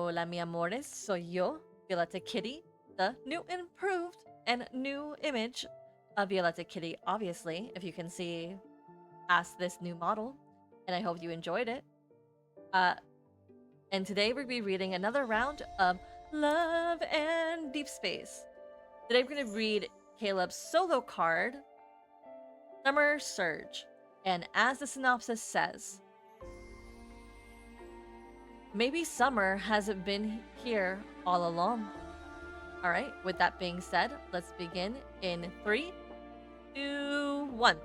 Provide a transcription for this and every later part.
Hola, mi amores, soy yo, Violeta Kitty, the new improved and new image of Violeta Kitty, obviously, if you can see past this new model, and I hope you enjoyed it. Uh, and today we'll be reading another round of Love and Deep Space. Today we're going to read Caleb's solo card, Summer Surge, and as the synopsis says, maybe summer hasn't been here all along. Alright, with that being said, let's begin in 3, 2, 1.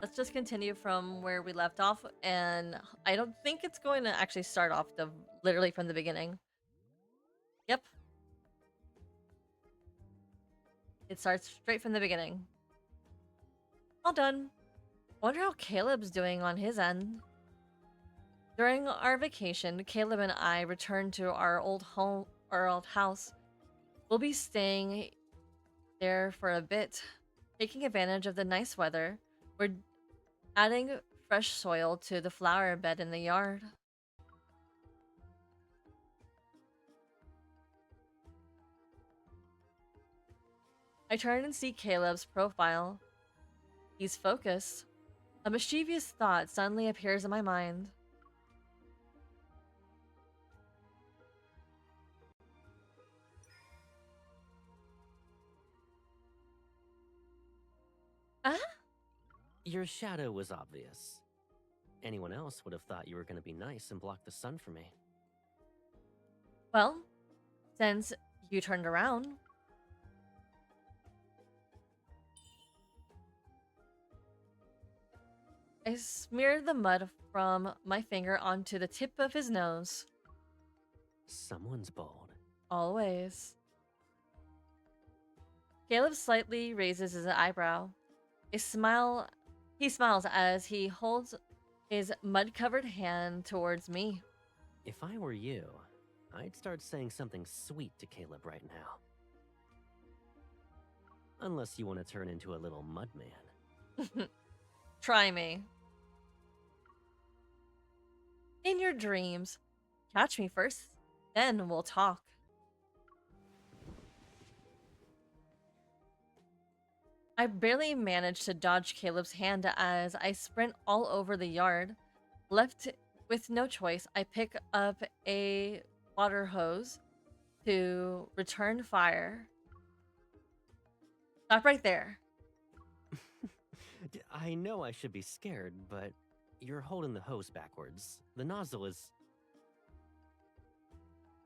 Let's just continue from where we left off, and I don't think it's going to actually start off literally from the beginning. Yep. It starts straight from the beginning. All done. I wonder how Caleb's doing on his end. During our vacation, Caleb and I returned to our old house. We'll be staying there for a bit, taking advantage of the nice weather. We're adding fresh soil to the flower bed in the yard. I turn and see Caleb's profile. He's focused. A mischievous thought suddenly appears in my mind. Ah? Your shadow was obvious. Anyone else would have thought you were going to be nice and block the sun for me. Well, since you turned around. I smeared the mud from my finger onto the tip of his nose. Someone's bold. Always. Caleb slightly raises his eyebrow. He smiles as he holds his mud-covered hand towards me. If I were you, I'd start saying something sweet to Caleb right now. Unless you want to turn into a little mud man. Try me. In your dreams. Catch me first, then we'll talk. I barely managed to dodge Caleb's hand as I sprint all over the yard. Left with no choice, I pick up a water hose to return fire. Stop right there. I know I should be scared, but you're holding the hose backwards. The nozzle is...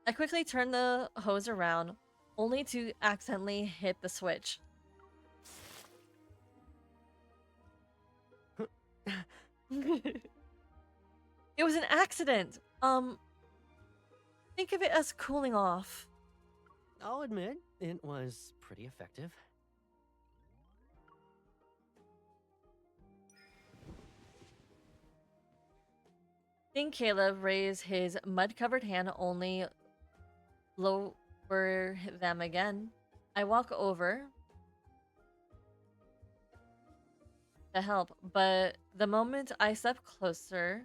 I quickly turn the hose around, only to accidentally hit the switch. It was an accident. Think of it as cooling off. I'll admit, it was pretty effective. Seeing Caleb raise his mud-covered hand, only lower them again. I walk over to help, but the moment I step closer,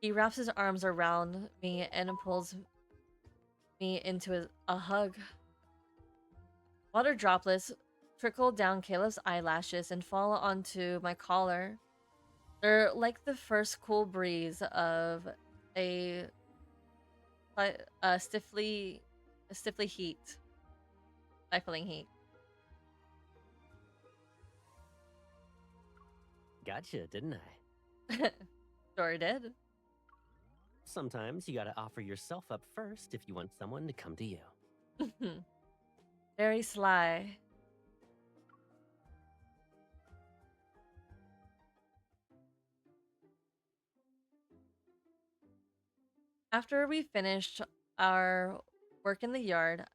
he wraps his arms around me and pulls me into a hug. Water droplets trickle down Caleb's eyelashes and fall onto my collar. They're like the first cool breeze of a stiffly stifling heat. Gotcha, didn't I? Sure did. Sometimes you gotta offer yourself up first if you want someone to come to you. Very sly. After we finished our work in the yard,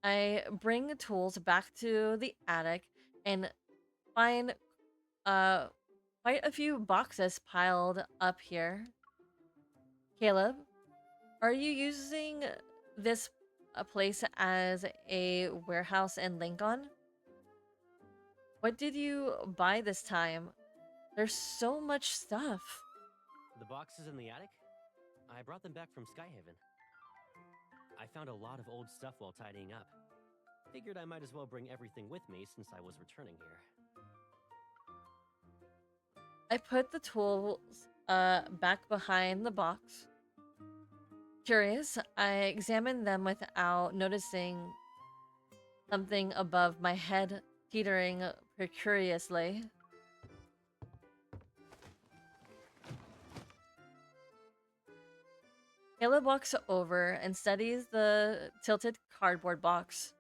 I bring the tools back to the attic and find quite a few boxes piled up here. Caleb, are you using this place as a warehouse in Lincoln? What did you buy this time? There's so much stuff. The boxes in the attic? I brought them back from Skyhaven. I found a lot of old stuff while tidying up. Figured I might as well bring everything with me since I was returning here. I put the tools back behind the box. Curious, I examined them without noticing something above my head teetering precariously. Caleb walks over and studies the tilted cardboard box.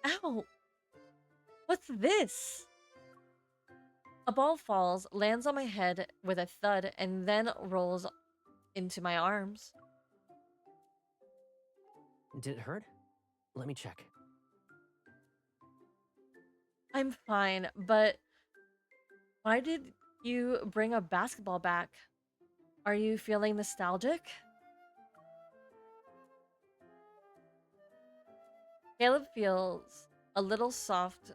Ow! What's this? A ball falls, lands on my head with a thud, and then rolls into my arms. Did it hurt? Let me check. I'm fine, but why did you bring a basketball back? Are you feeling nostalgic? Caleb feels a little soft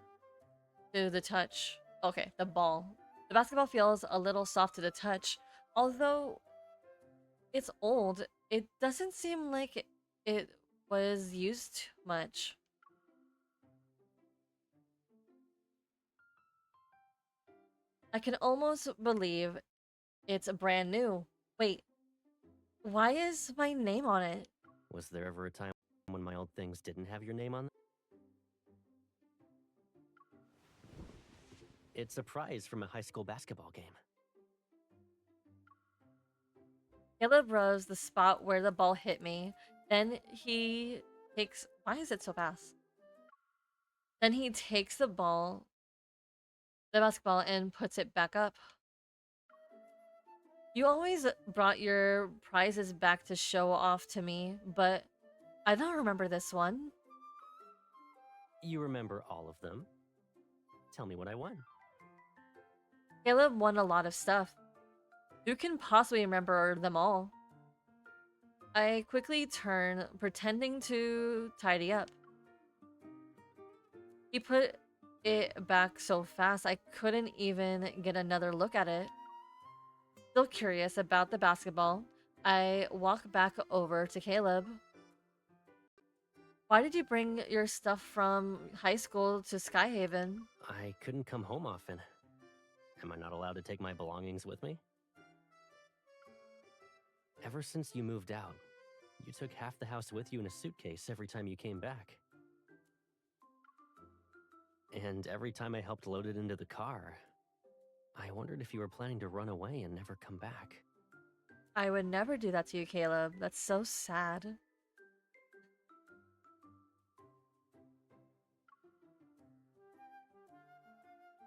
to the touch. Okay, the ball. The basketball feels a little soft to the touch. Although it's old, it doesn't seem like it was used much. I can almost believe it's brand new. Wait, why is my name on it? Was there ever a time when my old things didn't have your name on them? It's a prize from a high school basketball game. Caleb rubs the spot where the ball hit me. Then he takes. Why is it so fast? Then he takes the basketball, and puts it back up. You always brought your prizes back to show off to me, but I don't remember this one. You remember all of them? Tell me what I won. Caleb won a lot of stuff. Who can possibly remember them all? I quickly turn, pretending to tidy up. He put it back so fast I couldn't even get another look at it. Still curious about the basketball, I walk back over to Caleb. Why did you bring your stuff from high school to Skyhaven? I couldn't come home often. Am I not allowed to take my belongings with me? Ever since you moved out, you took half the house with you in a suitcase every time you came back. And every time I helped load it into the car, I wondered if you were planning to run away and never come back. I would never do that to you, Caleb. That's so sad.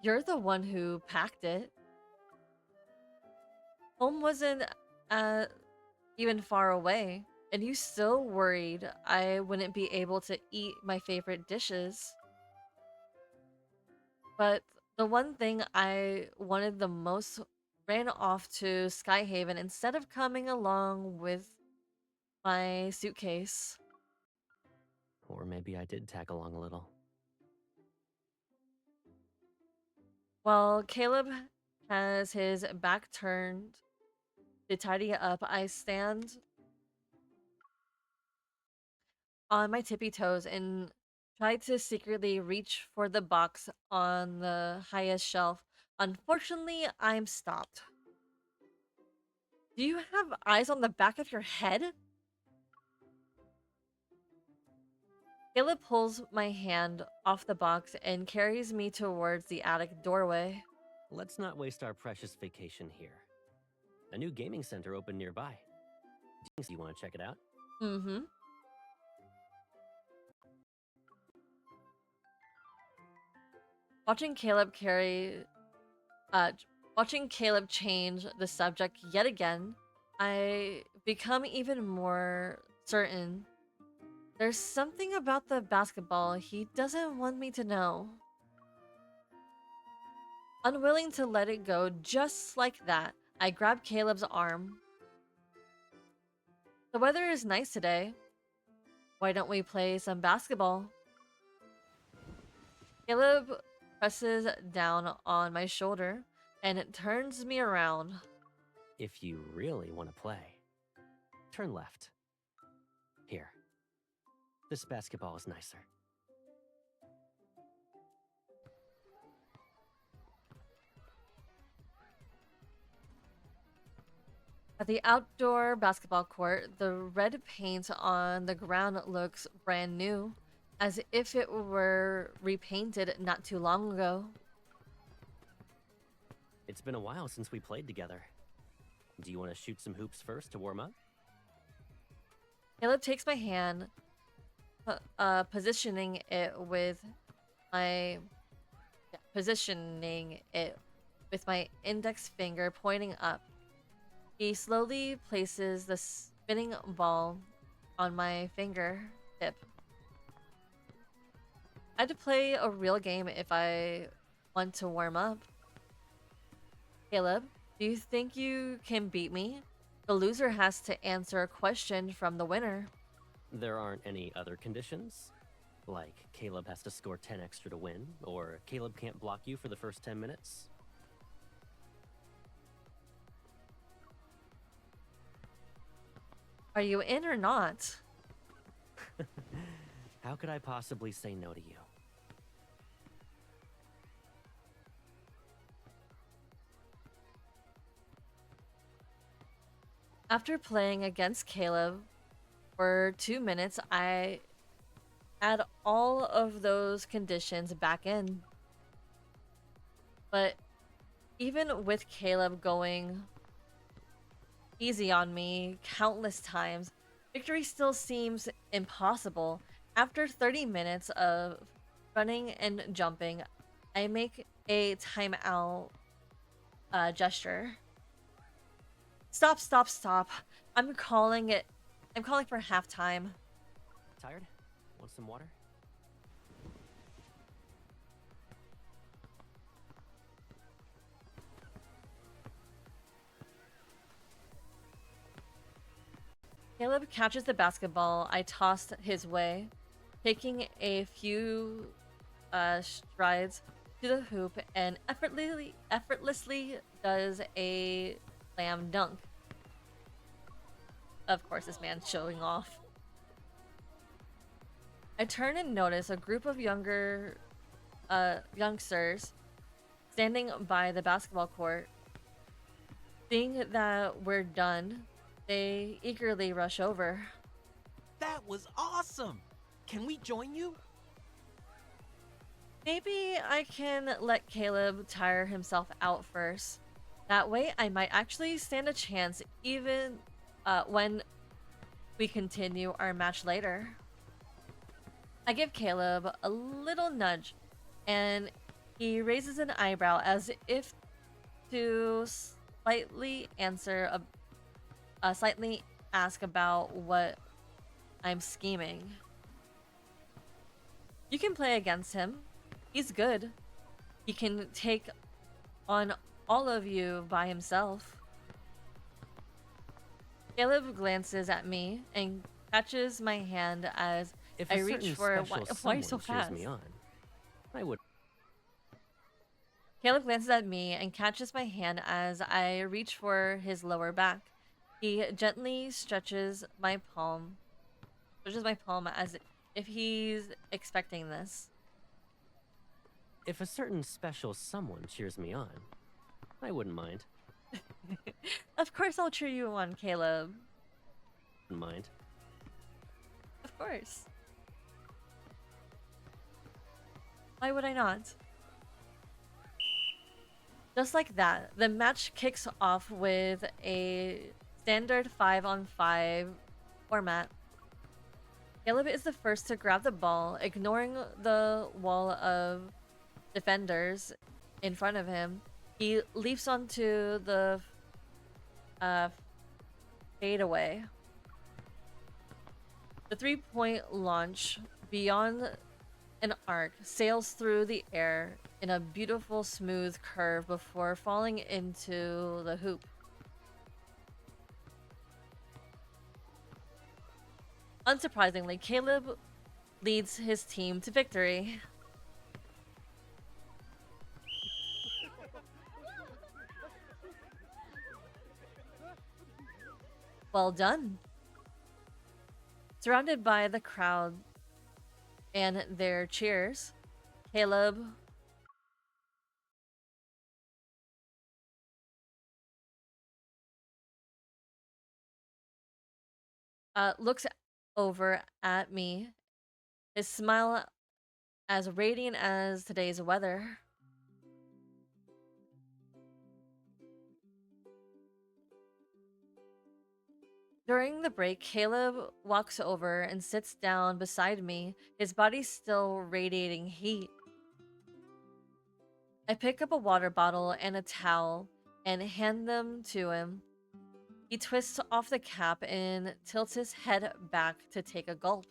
You're the one who packed it. Home wasn't uh, even far away, and you still worried I wouldn't be able to eat my favorite dishes. But the one thing I wanted the most ran off to Skyhaven instead of coming along with my suitcase. Or maybe I did tag along a little. While Caleb has his back turned to tidy up, I stand on my tippy toes and try to secretly reach for the box on the highest shelf. Unfortunately, I'm stopped. Do you have eyes on the back of your head? Caleb pulls my hand off the box and carries me towards the attic doorway. Let's not waste our precious vacation here. A new gaming center opened nearby. Do you want to check it out? Mm-hmm. Watching Caleb carry uh Watching Caleb change the subject yet again, I become even more certain there's something about the basketball he doesn't want me to know. Unwilling to let it go just like that, I grab Caleb's arm. The weather is nice today. Why don't we play some basketball? Caleb presses down on my shoulder and it turns me around. If you really want to play, turn left. This basketball is nicer. At the outdoor basketball court, the red paint on the ground looks brand new, as if it were repainted not too long ago. It's been a while since we played together. Do you want to shoot some hoops first to warm up? Caleb takes my hand, positioning it with my index finger pointing up. He slowly places the spinning ball on my fingertip. I had to play a real game if I want to warm up. Caleb, do you think you can beat me? The loser has to answer a question from the winner. There aren't any other conditions? Like Caleb has to score 10 extra to win, or Caleb can't block you for the first 10 minutes? Are you in or not? How could I possibly say no to you? After playing against Caleb for 2 minutes, I add all of those conditions back in. But even with Caleb going easy on me countless times, victory still seems impossible. After 30 minutes of running and jumping, I make a timeout gesture. Stop, stop, stop. I'm calling it. I'm calling for halftime. Tired? Want some water? Caleb catches the basketball I tossed his way, taking a few strides to the hoop and effortlessly does a slam dunk. Of course, this man's showing off. I turn and notice a group of youngsters standing by the basketball court. Seeing that we're done, they eagerly rush over. That was awesome! Can we join you? Maybe I can let Caleb tire himself out first. That way, I might actually stand a chance even when we continue our match later. I give Caleb a little nudge, and he raises an eyebrow as if to slightly ask about what I'm scheming. You can play against him. He's good. He can take on all of you by himself. Caleb glances at me and catches my hand as If I a reach certain for special why are you so someone cheers fast? me on, I would. Caleb glances at me and catches my hand as I reach for his lower back. He gently stretches my palm as if he's expecting this. If a certain special someone cheers me on, I wouldn't mind. Of course I'll cheer you on, Caleb. Wouldn't mind. Of course. Why would I not? Just like that, the match kicks off with a standard 5-on-5 format. Caleb is the first to grab the ball, ignoring the wall of defenders in front of him. He leaps onto the fadeaway. The three-point launch beyond an arc sails through the air in a beautiful smooth curve before falling into the hoop. Unsurprisingly, Caleb leads his team to victory. Well done. Surrounded by the crowd, and their cheers, Caleb looks over at me, his smile as radiant as today's weather. During the break, Caleb walks over and sits down beside me, his body still radiating heat. I pick up a water bottle and a towel and hand them to him. He twists off the cap and tilts his head back to take a gulp.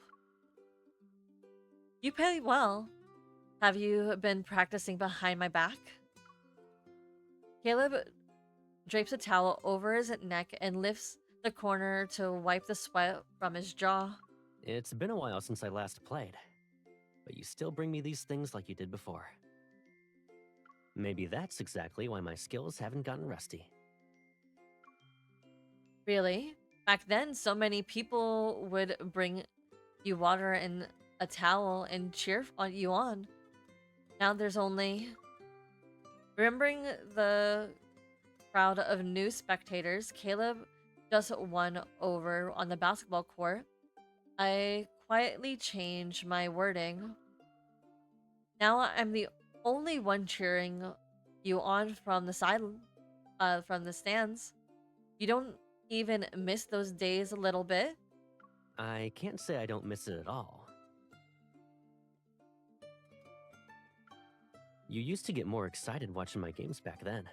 You pay well. Have you been practicing behind my back? Caleb drapes a towel over his neck and lifts the corner to wipe the sweat from his jaw. It's been a while since I last played, but you still bring me these things like you did before. Maybe that's exactly why my skills haven't gotten rusty. Really? Back then, so many people would bring you water and a towel and cheer on you on. Now there's only. Remembering the crowd of new spectators, Caleb just won over on the basketball court. I quietly changed my wording. Now I'm the only one cheering you on from the side, from the stands. You don't even miss those days a little bit. I can't say I don't miss it at all. You used to get more excited watching my games back then.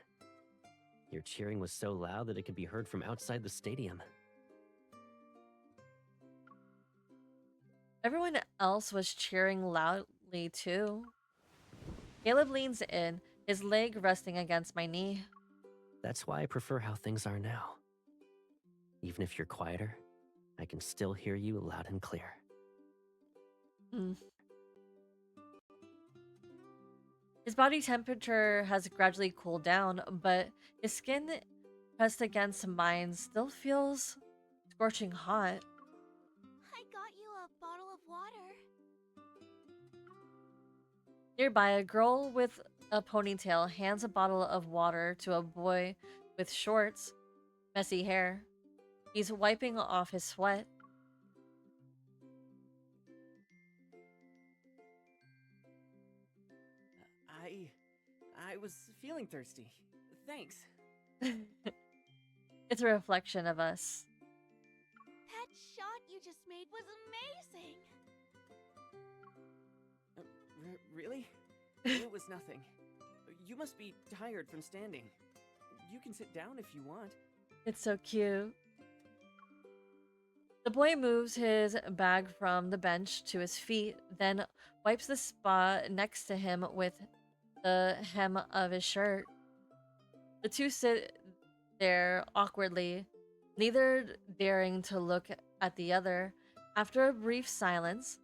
Your cheering was so loud that it could be heard from outside the stadium. Everyone else was cheering loudly too. Caleb leans in, his leg resting against my knee. That's why I prefer how things are now. Even if you're quieter, I can still hear you loud and clear. Mm. His body temperature has gradually cooled down, but his skin pressed against mine still feels scorching hot. I got you a bottle of water. Nearby, a girl with a ponytail hands a bottle of water to a boy with shorts, messy hair. He's wiping off his sweat. I was feeling thirsty. Thanks. It's a reflection of us. That shot you just made was amazing. Really? It was nothing. You must be tired from standing. You can sit down if you want. It's so cute. The boy moves his bag from the bench to his feet, then wipes the spot next to him with the hem of his shirt. The two sit there awkwardly, neither daring to look at the other. After a brief silence,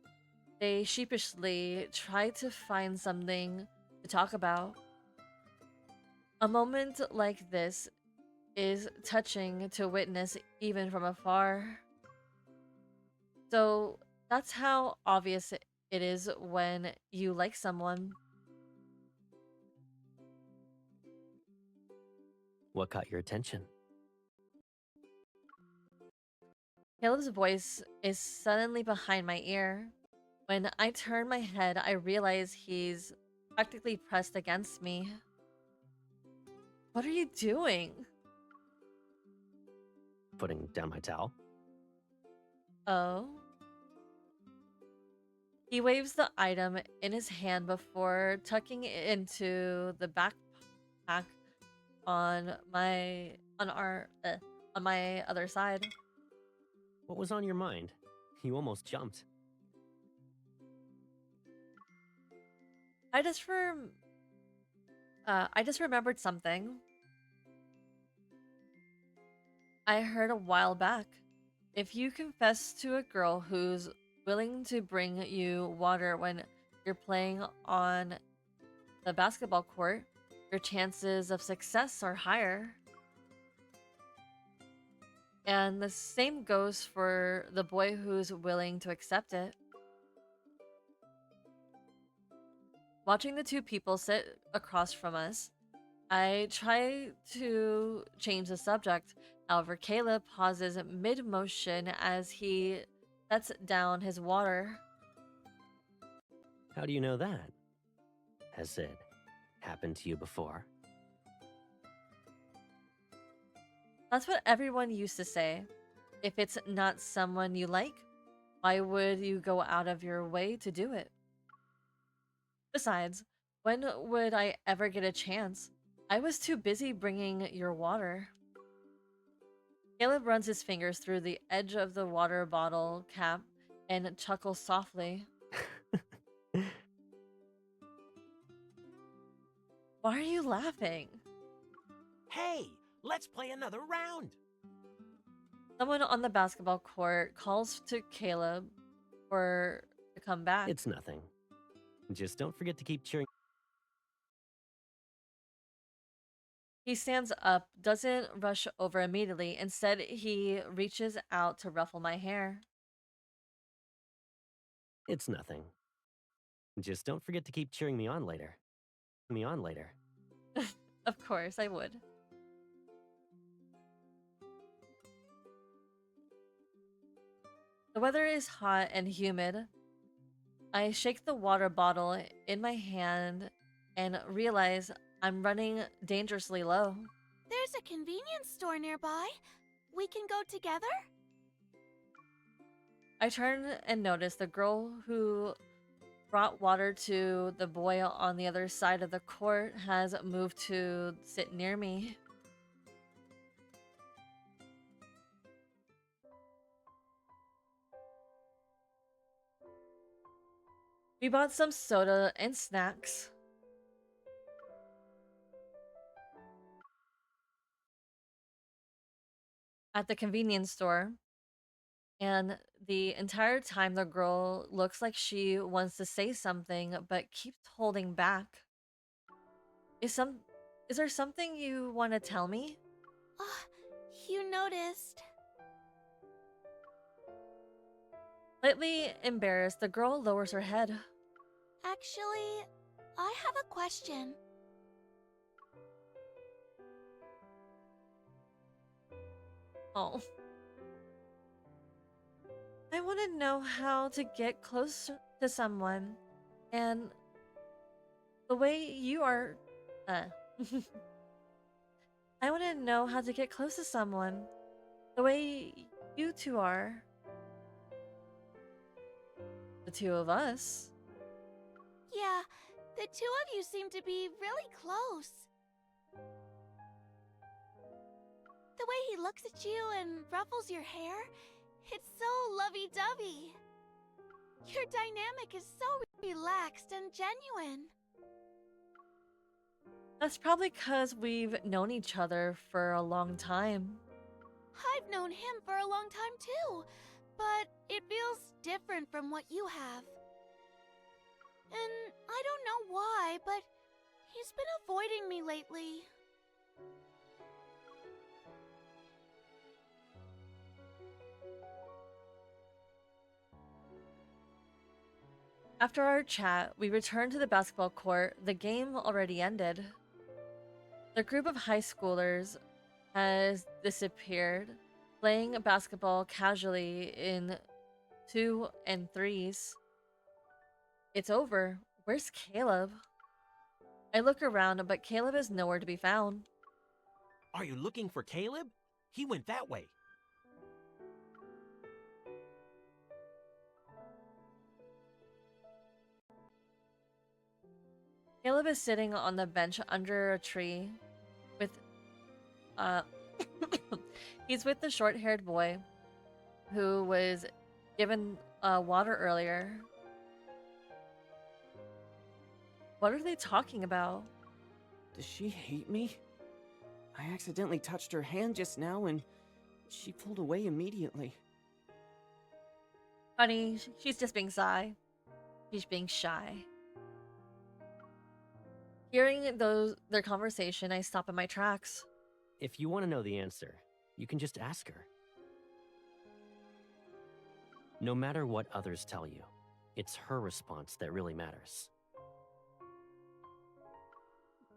they sheepishly try to find something to talk about. A moment like this is touching to witness even from afar. So that's how obvious it is when you like someone. What caught your attention? Caleb's voice is suddenly behind my ear. When I turn my head, I realize he's practically pressed against me. What are you doing? Putting down my towel? Oh. He waves the item in his hand before tucking it into the backpack on my on our on my other side. What was on your mind? You almost jumped. I just rem I just remembered something I heard a while back. If you confess to a girl who's willing to bring you water when you're playing on the basketball court, your chances of success are higher. And the same goes for the boy who's willing to accept it. Watching the two people sit across from us, I try to change the subject. However, Caleb pauses mid motion as he sets down his water. How do you know that? Has it happened to you before? That's what everyone used to say. If it's not someone you like, why would you go out of your way to do it? Besides, when would I ever get a chance? I was too busy bringing your water. Caleb runs his fingers through the edge of the water bottle cap and chuckles softly. Why are you laughing? Hey, let's play another round. Someone on the basketball court calls to Caleb for to come back. It's nothing. Just don't forget to keep cheering. He stands up, doesn't rush over immediately. Instead, he reaches out to ruffle my hair. It's nothing. Just don't forget to keep cheering me on later. Of course, I would. The weather is hot and humid. I shake the water bottle in my hand and realize I'm running dangerously low. There's a convenience store nearby. We can go together? I turn and notice the girl who brought water to the boy on the other side of the court has moved to sit near me. We bought some soda and snacks. At the convenience store, and the entire time the girl looks like she wants to say something but keeps holding back. Is some is there something you want to tell me? Ah, you noticed. Slightly embarrassed, the girl lowers her head. Actually, I have a question. Oh. I want to know how to get close to someone, and the way you are. I want to know how to get close to someone, the way you two are. The two of us. Yeah, the two of you seem to be really close. The way he looks at you and ruffles your hair, it's so lovey-dovey. Your dynamic is so relaxed and genuine. That's probably because we've known each other for a long time. I've known him for a long time too, but it feels different from what you have. And I don't know why, but he's been avoiding me lately. After our chat, we returned to the basketball court. The game already ended. The group of high schoolers has disappeared, playing basketball casually in 2 and 3s. It's over. Where's Caleb? I look around, but Caleb is nowhere to be found. Are you looking for Caleb? He went that way. Caleb is sitting on the bench under a tree with uh he's with the short-haired boy who was given water earlier. What are they talking about? Does she hate me? I accidentally touched her hand just now and she pulled away immediately. Honey, she's just being shy. She's being shy. Hearing their conversation, I stop in my tracks. If you want to know the answer, you can just ask her. No matter what others tell you, it's her response that really matters.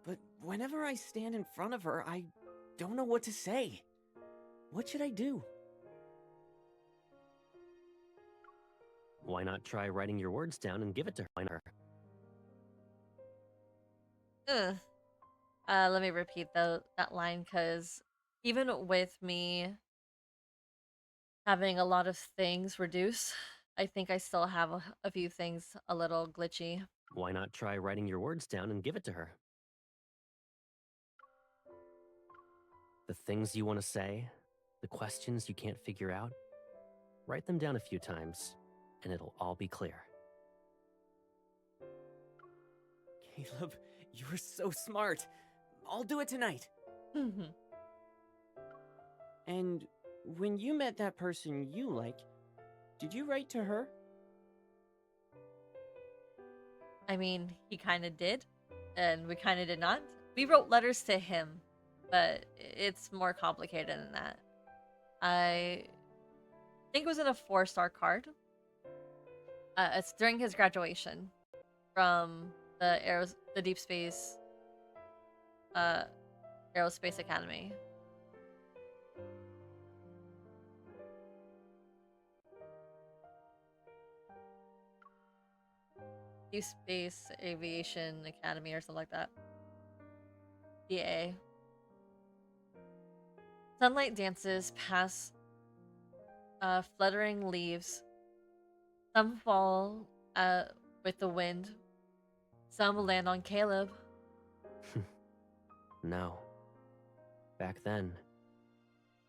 but whenever I stand in front of her, I don't know what to say. What should I do? Why not try writing your words down and give it to her? Ugh. Let me repeat that line, because even with me having a lot of things reduce, I think I still have a few things a little glitchy. Why not try writing your words down and give it to her? The things you want to say, the questions you can't figure out, write them down a few times, and it'll all be clear. Caleb, you're so smart. I'll do it tonight. And when you met that person you like, did you write to her? I mean, he kind of did, and we kind of did not. We wrote letters to him, but it's more complicated than that. I think it was in a 4-star card. It's during his graduation from the Deep Space Aerospace Academy. Deep Space Aviation Academy or something like that. DA. Sunlight dances past fluttering leaves. Some fall with the wind. Some land on Caleb. No. Back then,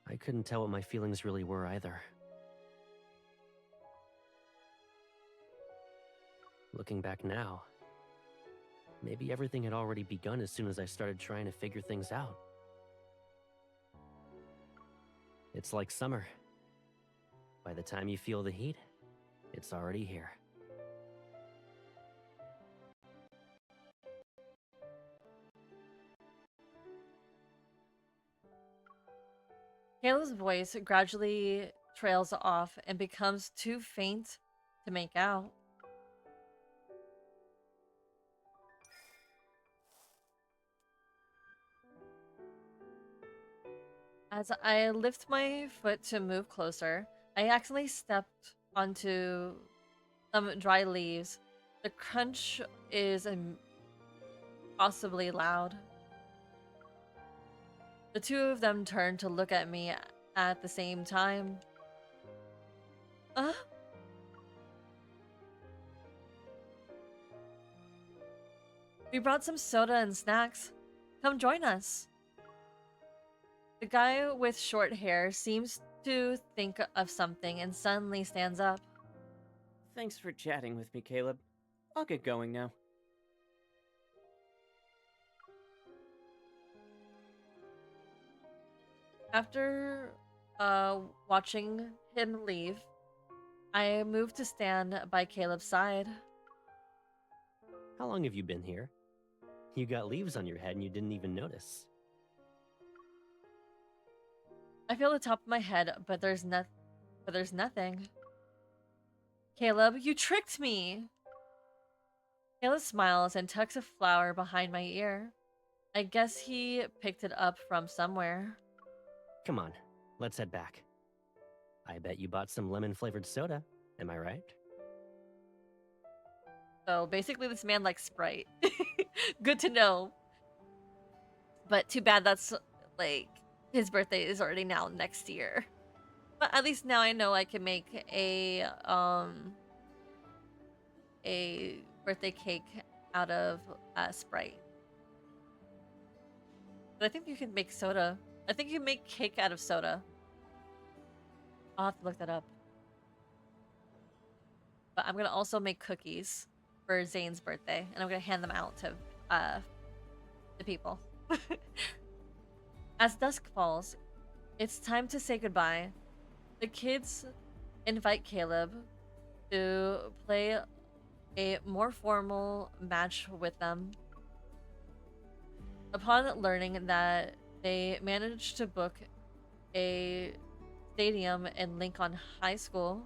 I couldn't tell what my feelings really were either. Looking back now, maybe everything had already begun as soon as I started trying to figure things out. It's like summer. By the time you feel the heat, it's already here. Caleb's voice gradually trails off and becomes too faint to make out. As I lift my foot to move closer, I accidentally stepped onto some dry leaves. The crunch is possibly loud. The two of them turn to look at me at the same time. We brought some soda and snacks. Come join us. The guy with short hair seems to think of something and suddenly stands up. Thanks for chatting with me, Caleb. I'll get going now. After watching him leave, I moved to stand by Caleb's side. How long have you been here? You got leaves on your head and you didn't even notice. I feel the top of my head, but there's nothing. Caleb, you tricked me! Caleb smiles and tucks a flower behind my ear. I guess he picked it up from somewhere. Come on, let's head back. I bet you bought some lemon-flavored soda, am I right? So basically this man likes Sprite. Good to know. But too bad that's, like, his birthday is already now next year. But at least now I know I can make a birthday cake out of Sprite. But I think you can make soda. I think you can make cake out of soda. I'll have to look that up. But I'm gonna also make cookies for Zane's birthday, and I'm gonna hand them out to the people. As dusk falls, it's time to say goodbye. The kids invite Caleb to play a more formal match with them. Upon learning that they managed to book a stadium in Lincoln High School,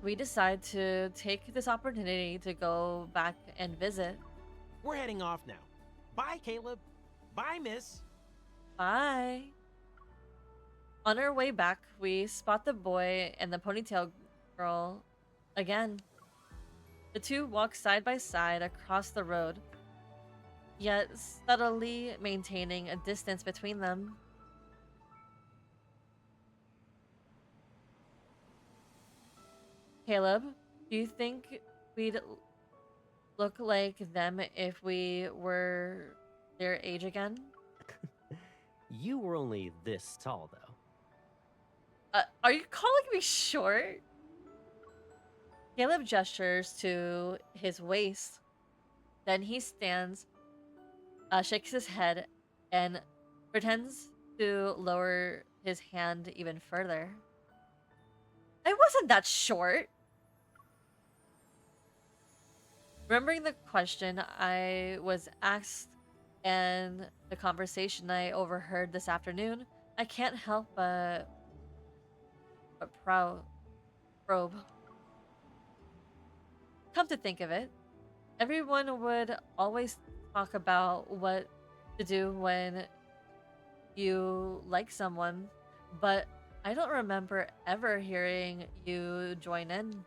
we decide to take this opportunity to go back and visit. We're heading off now. Bye, Caleb. Bye, Miss. Bye. On our way back, we spot the boy and the ponytail girl again. The two walk side by side across the road, yet subtly maintaining a distance between them. Caleb, do you think we'd look like them if we were their age again? You were only this tall, though. Are you calling me short? Caleb gestures to his waist. Then he stands, shakes his head, and pretends to lower his hand even further. I wasn't that short. Remembering the question I was asked and the conversation I overheard this afternoon, I can't help but probe. Come to think of it, everyone would always talk about what to do when you like someone, but I don't remember ever hearing you join in.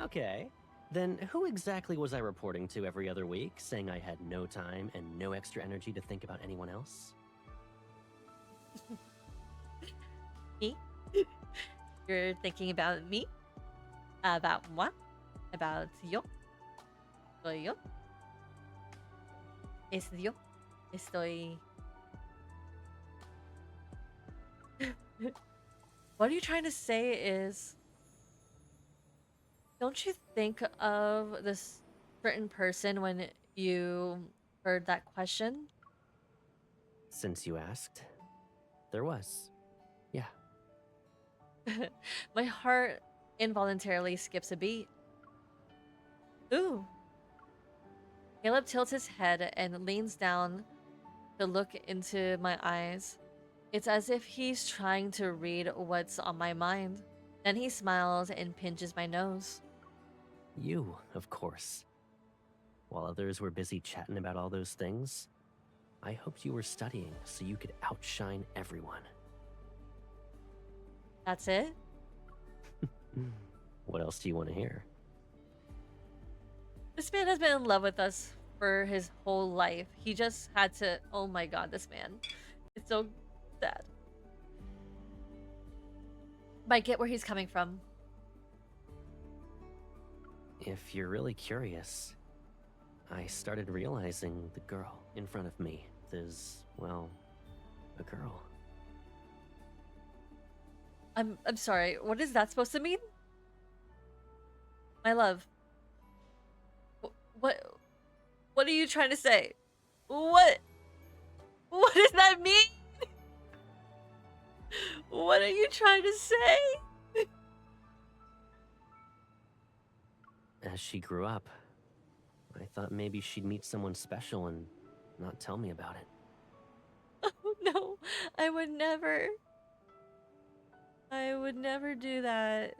Okay. Then who exactly was I reporting to every other week, saying I had no time and no extra energy to think about anyone else? Me? You're thinking about me? About moi? About yo? Soy yo? Es yo? Estoy... What are you trying to say is... Don't you think of this certain person when you heard that question? Since you asked, there was. Yeah. My heart involuntarily skips a beat. Ooh. Caleb tilts his head and leans down to look into my eyes. It's as if he's trying to read what's on my mind. Then he smiles and pinches my nose. You, of course. While others were busy chatting about all those things, I hoped you were studying so you could outshine everyone. That's it? What else do you want to hear? This man has been in love with us for his whole life. He just had to... Oh my god, this man. It's so sad. But I get where he's coming from. If you're really curious, I started realizing the girl in front of me is, well, a girl. I'm sorry. What is that supposed to mean? My love. What are you trying to say? What does that mean? What are you trying to say? As she grew up, I thought maybe she'd meet someone special and not tell me about it. Oh no, I would never. I would never do that.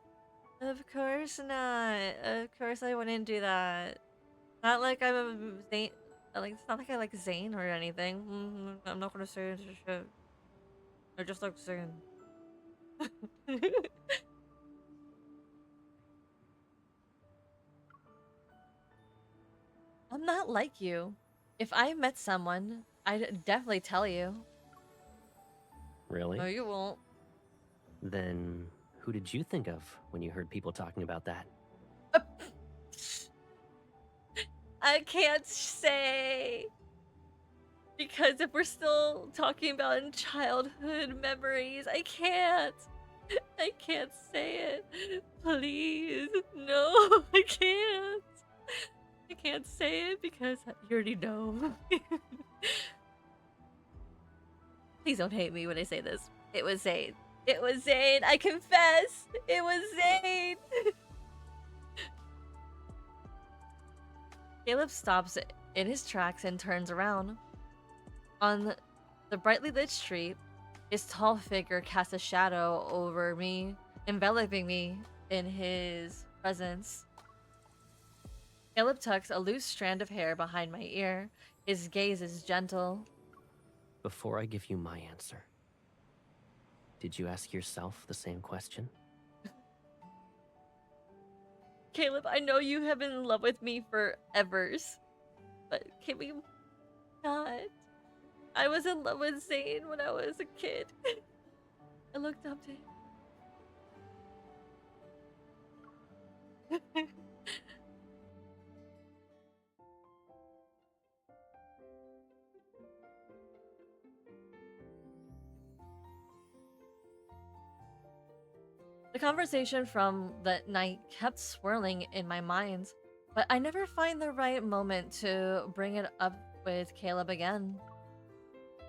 Of course not. Of course I wouldn't do that. Not like I'm a Zane. Like, it's not like I like Zane or anything. I'm not gonna say it. Shit. I just like Zane. I'm not like you. If I met someone, I'd definitely tell you. Really? No, you won't. Then who did you think of when you heard people talking about that? I can't say. Because if we're still talking about in childhood memories, I can't. I can't say it. Please. No, I can't. I can't say it because you already know. Please don't hate me when I say this. It was Zane. It was Zane. I confess. It was Zane. Caleb stops in his tracks and turns around. On the brightly lit street, his tall figure casts a shadow over me, enveloping me in his presence. Caleb tucks a loose strand of hair behind my ear, His gaze is gentle. Before I give you my answer, did you ask yourself the same question? Caleb, I know you have been in love with me for evers, but can we not? I was in love with Zane when I was a kid. I looked up to him. The conversation from that night kept swirling in my mind, but I never find the right moment to bring it up with Caleb again.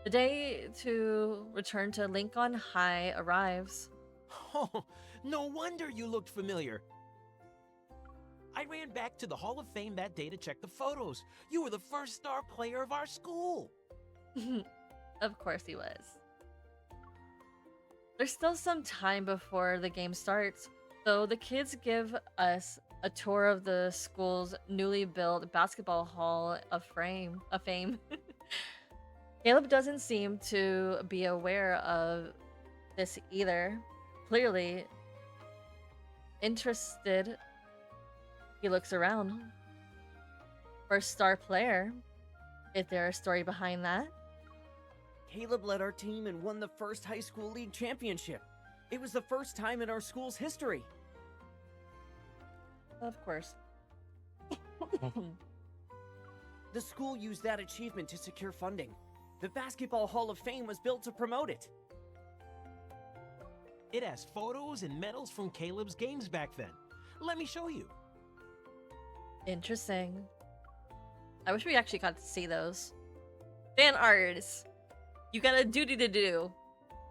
The day to return to Lincoln High arrives. Oh, no wonder you looked familiar. I ran back to the Hall of Fame that day to check the photos. You were the first star player of our school. Of course he was. There's still some time before the game starts, so the kids give us a tour of the school's newly built basketball hall of fame. Caleb doesn't seem to be aware of this either. Clearly interested, he looks around. First star player. Is there a story behind that? Caleb led our team and won the first high school league championship. It was the first time in our school's history. Of course. The school used that achievement to secure funding. The Basketball Hall of Fame was built to promote it. It has photos and medals from Caleb's games back then. Let me show you. Interesting. I wish we actually got to see those. Fan arts. You got a duty to do.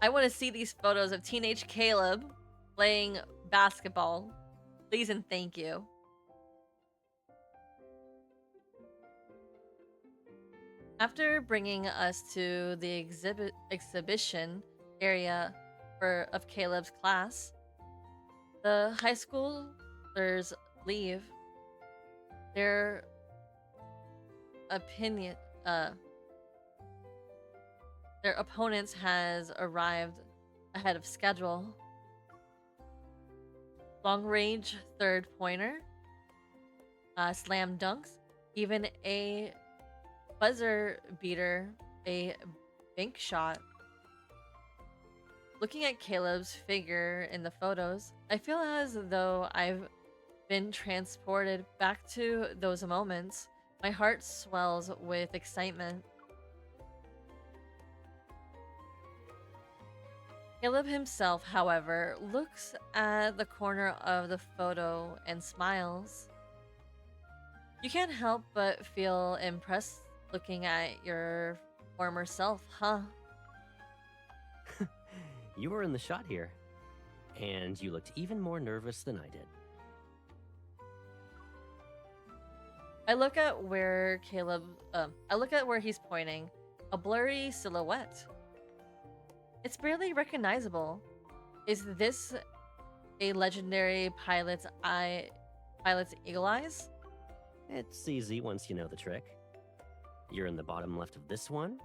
I want to see these photos of teenage Caleb playing basketball. Please and thank you. After bringing us to the exhibition area of Caleb's class, the high schoolers leave. Their opinion, their opponents has arrived ahead of schedule. Long range third pointer, slam dunks, even a buzzer beater, a bank shot. Looking at Caleb's figure in the photos, I feel as though I've been transported back to those moments. My heart swells with excitement. Caleb himself, however, looks at the corner of the photo and smiles. You can't help but feel impressed looking at your former self, huh? You were in the shot here, and you looked even more nervous than I did. I look at where he's pointing, a blurry silhouette. It's barely recognizable. Is this a legendary pilot's eagle eyes? It's easy once you know the trick. You're in the bottom left of this one,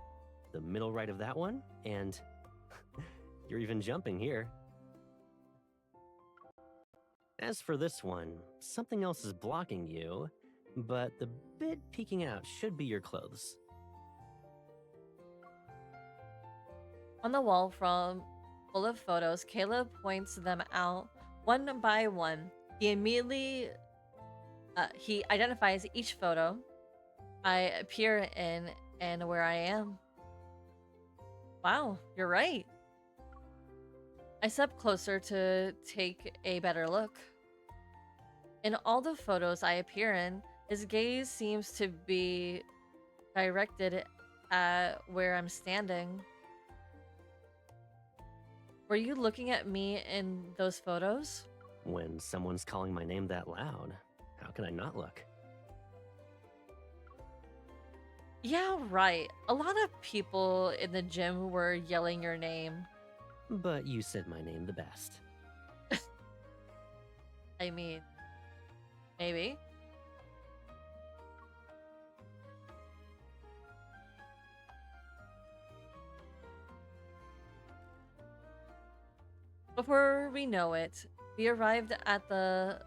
the middle right of that one, and you're even jumping here. As for this one, something else is blocking you, but the bit peeking out should be your clothes. On the wall full of photos, Caleb points them out one by one. He immediately he identifies each photo I appear in and where I am. Wow, you're right. I step closer to take a better look. In all the photos I appear in, his gaze seems to be directed at where I'm standing. Were you looking at me in those photos? When someone's calling my name that loud, how can I not look? Yeah, right. A lot of people in the gym were yelling your name. But you said my name the best. I mean, maybe. Before we know it, we arrived at the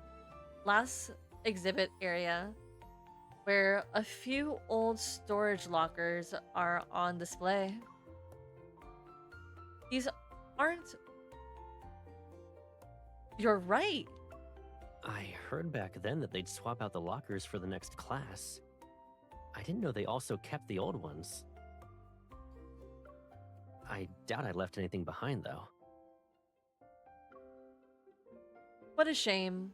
last exhibit area where a few old storage lockers are on display. These aren't. You're right. I heard back then that they'd swap out the lockers for the next class. I didn't know they also kept the old ones. I doubt I left anything behind, though. What a shame.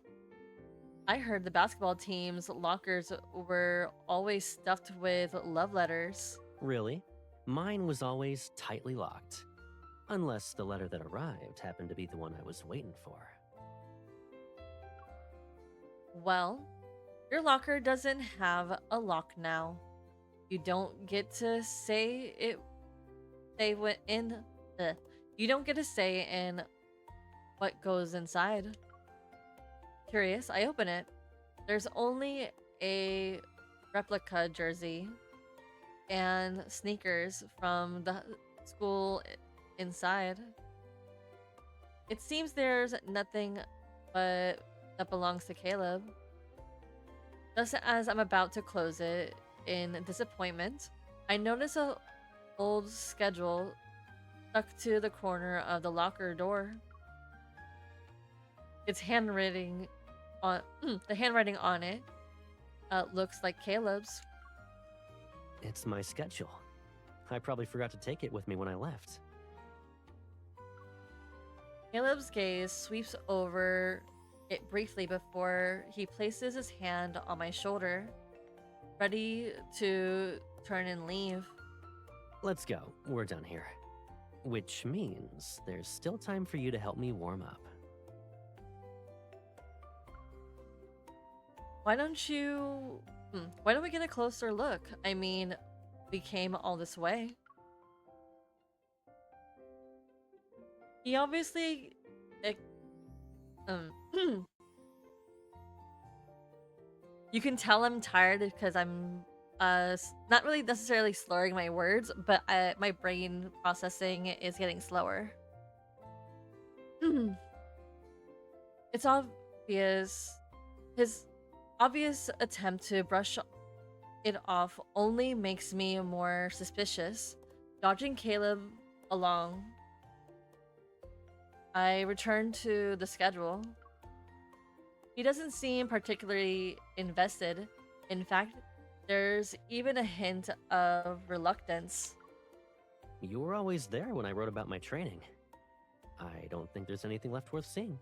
I heard the basketball team's lockers were always stuffed with love letters. Really? Mine was always tightly locked. Unless the letter that arrived happened to be the one I was waiting for. Well, your locker doesn't have a lock now. You don't get to say it. They went in. You don't get to say in what goes inside. Curious, I open it. There's only a replica jersey and sneakers from the school inside. It seems there's nothing but that belongs to Caleb. Just as I'm about to close it in disappointment, I notice a old schedule stuck to the corner of the locker door. Its handwriting on the handwriting on it looks like Caleb's. It's my schedule. I probably forgot to take it with me when I left. Caleb's gaze sweeps over it briefly before he places his hand on my shoulder, ready to turn and leave. Let's go. We're done here. Which means there's still time for you to help me warm up. Why don't you... Why don't we get a closer look? I mean, we came all this way. He obviously... You can tell I'm tired because I'm not really necessarily slurring my words, but my brain processing is getting slower. It's obvious. His obvious attempt to brush it off only makes me more suspicious. Dodging Caleb along, I return to the schedule. He doesn't seem particularly invested. In fact, there's even a hint of reluctance. You were always there when I wrote about my training. I don't think there's anything left worth seeing.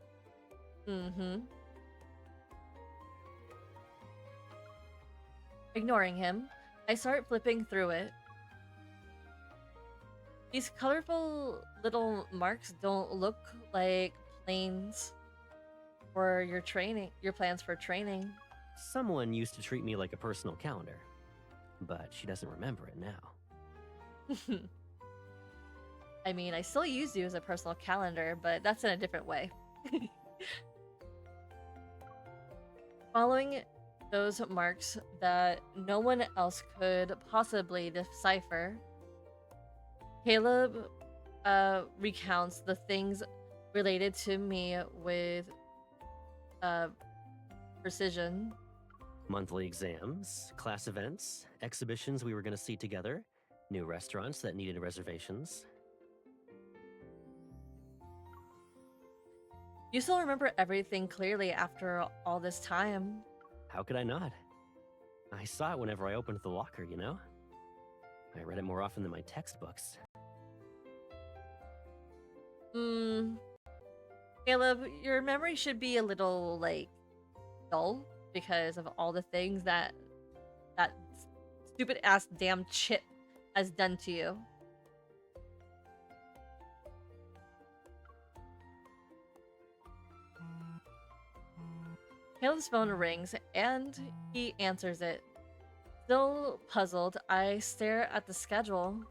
Ignoring him, I start flipping through it. These colorful little marks don't look like plans for your plans for training. Someone used to treat me like a personal calendar, but she doesn't remember it now. I mean, I still use you as a personal calendar, but that's in a different way. Following those marks that no one else could possibly decipher, Caleb recounts the things related to me with precision. Monthly exams, class events, exhibitions we were going to see together, new restaurants that needed reservations. You still remember everything clearly after all this time. How could I not? I saw it whenever I opened the locker, you know? I read it more often than my textbooks. Caleb, your memory should be a little, like, dull because of all the things that stupid-ass damn chip has done to you. Caleb's phone rings, and he answers it. Still puzzled, I stare at the schedule.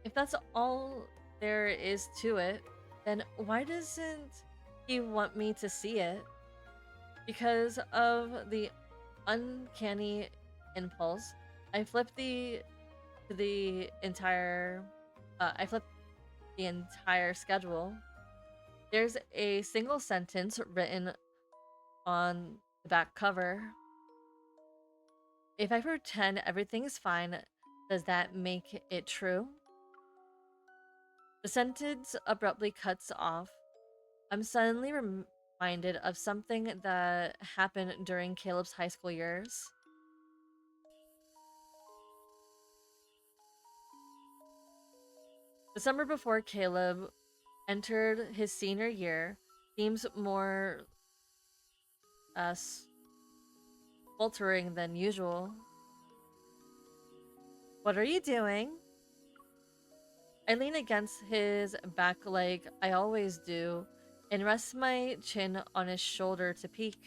If that's all there is to it, then why doesn't he want me to see it? Because of the uncanny impulse, I flip to the entire I flipped the entire schedule. There's a single sentence written on the back cover. If I pretend everything's fine, does that make it true? The sentence abruptly cuts off. I'm suddenly reminded of something that happened during Caleb's high school years. The summer before Caleb entered his senior year seems more uh, sweltering than usual. What are you doing? I lean against his back like I always do and rest my chin on his shoulder to peek.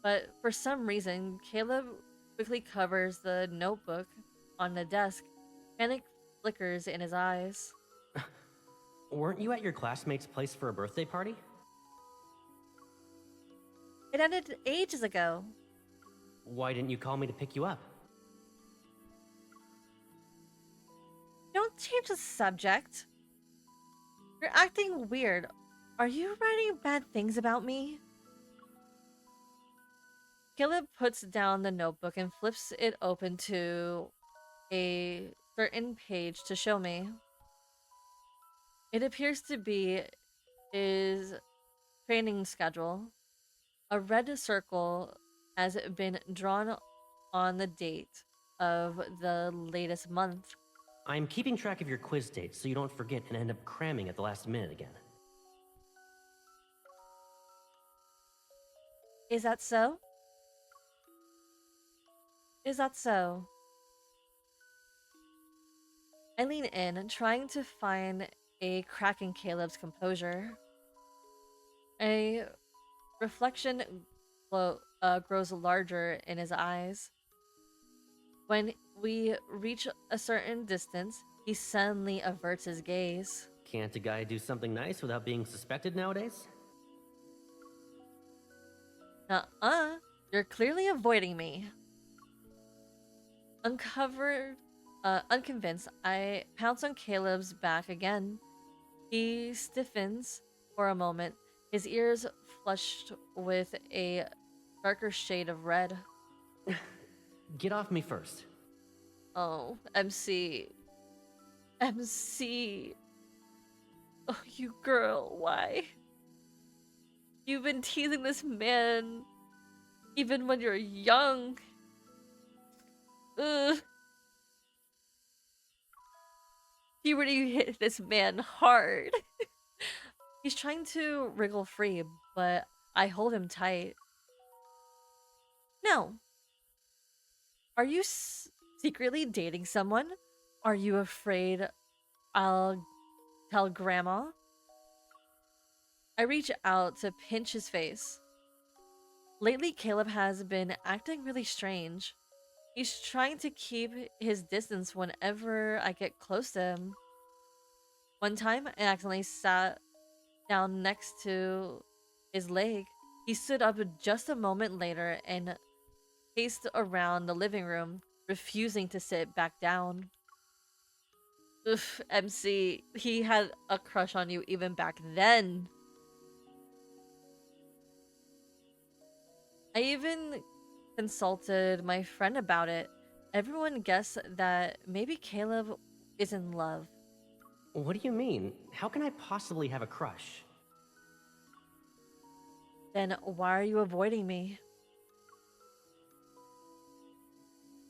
But for some reason, Caleb quickly covers the notebook on the desk. Panic flickers in his eyes. Weren't you at your classmate's place for a birthday party? It ended ages ago. Why didn't you call me to pick you up? Don't change the subject. You're acting weird. Are you writing bad things about me? Caleb puts down the notebook and flips it open to a certain page to show me. It appears to be his training schedule. A red circle has been drawn on the date of the latest month. I'm keeping track of your quiz dates so you don't forget and end up cramming at the last minute again. Is that so? Is that so? I lean in, trying to find a crack in Caleb's composure. A reflection grows larger in his eyes. When we reach a certain distance, he suddenly averts his gaze. Can't a guy do something nice without being suspected nowadays? Nuh-uh, you're clearly avoiding me. Unconvinced, I pounce on Caleb's back again. He stiffens for a moment, his ears flushed with a darker shade of red. Get off me first. Oh, MC. MC. Oh, you girl, why? You've been teasing this man even when you're young. Ugh. Puberty hit this man hard. He's trying to wriggle free, but I hold him tight. No. Are you secretly dating someone? Are you afraid I'll tell Grandma? I reach out to pinch his face. Lately, Caleb has been acting really strange. He's trying to keep his distance whenever I get close to him. One time, I accidentally sat down next to his leg. He stood up just a moment later and paced around the living room, refusing to sit back down. Oof, MC, he had a crush on you even back then. I even consulted my friend about it. Everyone guessed that maybe Caleb is in love. What do you mean? How can I possibly have a crush? Then why are you avoiding me?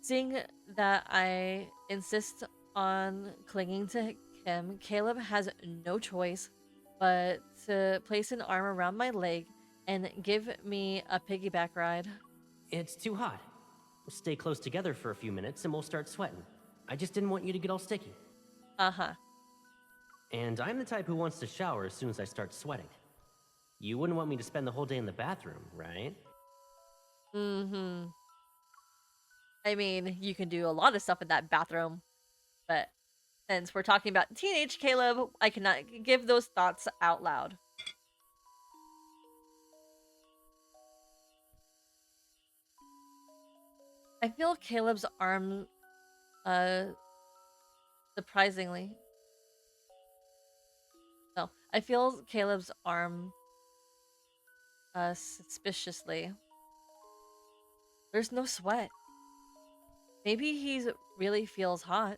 Seeing that I insist on clinging to him, Caleb has no choice but to place an arm around my leg and give me a piggyback ride. It's too hot. Stay close together for a few minutes and we'll start sweating. I just didn't want you to get all sticky. Uh-huh. And I'm the type who wants to shower as soon as I start sweating. You wouldn't want me to spend the whole day in the bathroom, right? Mm-hmm. I mean, you can do a lot of stuff in that bathroom, but since we're talking about teenage Caleb, I cannot give those thoughts out loud. I feel Caleb's arm, uh, surprisingly. No, I feel Caleb's arm suspiciously. There's no sweat. Maybe he really feels hot.